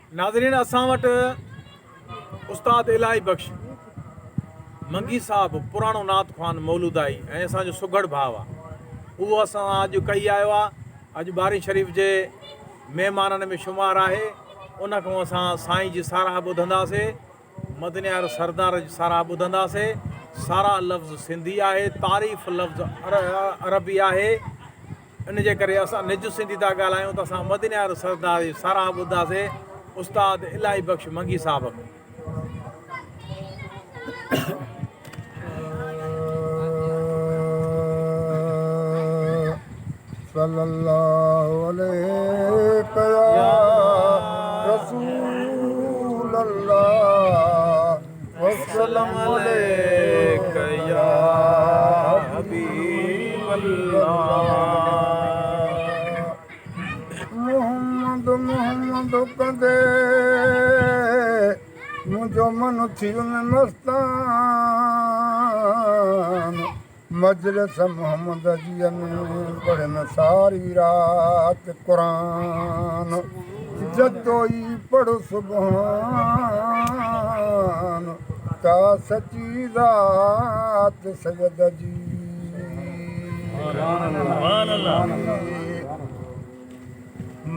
नाज़रीन, असां वटि उस्ताद इलाही बख़्श मंगी साहब पुराणो नात ख़्वान मौलूद आई ऐं असांजो सुघड़ भाउ आहे। उहो असां अॼु कई आयो आहे। अॼु बारी शरीफ़ जे महिमाननि में शुमार आहे। उन खां असां साईं जी साराह ॿुधंदासीं, मदनियार सरदार जी साराह ॿुधंदासीं। साराह लफ़्ज़ सिंधी आहे, तारीफ़ लफ़्ज़ अरबी आहे। इन जे करे असां निज सिंधी था ॻाल्हायूं त असां मदनियार सरदार जी साराह ॿुधासीं उस्ताद इलाही बख़्श मंगी साहब खे। सल्लल्लाहु अलैहि या रसूल अल्लाह वसल्लम अलैका या हबीब अल्लाह। मोहम्मद मोहम्मद कंदे मुंहिंजो मन थी में मस्तान। मजलिस मोहम्मद जी में पढ़नि सारी रात क़ुरान। जदो ई पढ़ सुभान का सची ज़ात सैयद जी।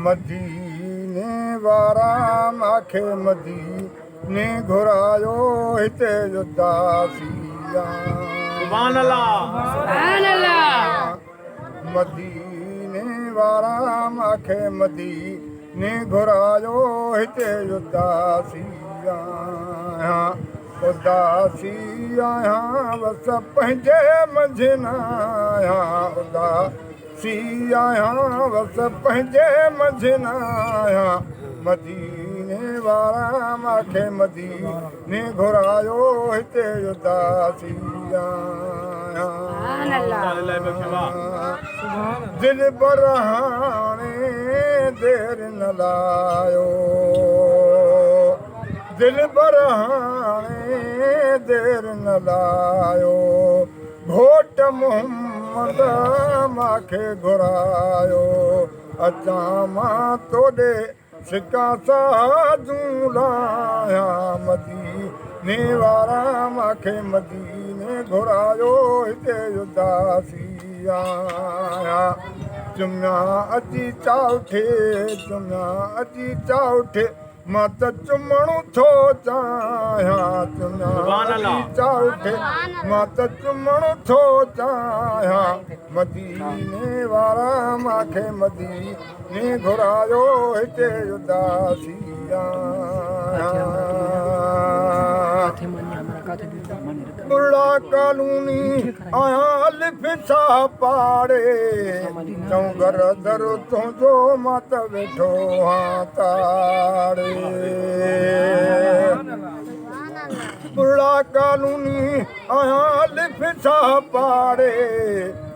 मदीने वारा माखे मदीने घुरायो हिते उदासिया। सुभान अल्लाह, सुभान अल्लाह। मदीने वारा माखे मदीने घुरायो हिते उदासी आहियां। उदासी आहियां बस पंहिंजे मंझि न आहियां। उदासी आहियां बस पंहिंजे मंझि न आहियां। मदीने वारा माखे मदीने घुरायो हिते उदासी दिल पर हाणे देर न लायो। दिल पर हाणे देर न लायो। घोट मोहम्मद माखे घुरायो। अचां मां तोॾे सिका साजूं लाहियां। मदीने वारा माखे मदीने घुरायो हिते उदासी आहियां। चुमिया अची चाउठे चुमिया अची चाउठे मां त चुमणो थो चाहियां। चुमिया अची चाउठे मां त चुमणो थो चाहियां। मदीने वारा माखे मदीने घुरायो हिते उदासी आहियां। बुढ़ा कानूनी आया लिफ छा पाड़े। चौं घर दर तुंहिंजो मां त वेठो हां ताड़े। बुढ़ा कानूनी आया लिफ छा पाड़े।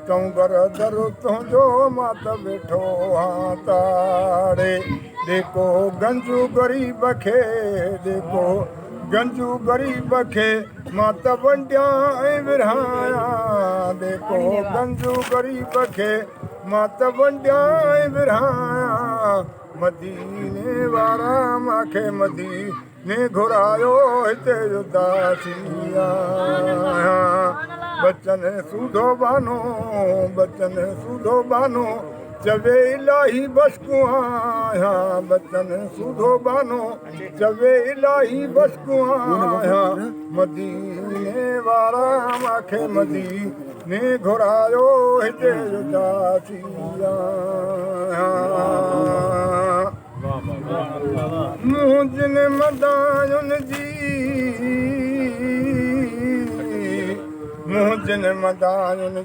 चौं घर दर तुंहिंजो मां त वेठो हां ताड़े। देखो गंजू गरीब खे देखो गंजू गरीब खे मां त वंडियां ऐं विरहायां। देखो गंजू गरीब खे मां त वंडियां ऐं विरहायां। मदीने वारा माखे मदीने घुरायो हिते उदासी आहियां। बचन सूधो बानो बचन सूधो बानो चवे इलाही बसकूं आहियां। बचन सूधो बानो चवे इलाही बसकूं आहियां। मदीने वारा माखे मदीने घुरायो हिते उदासी आहियां। मूं जिन मदायुनि जी मूं जिन मदायुनि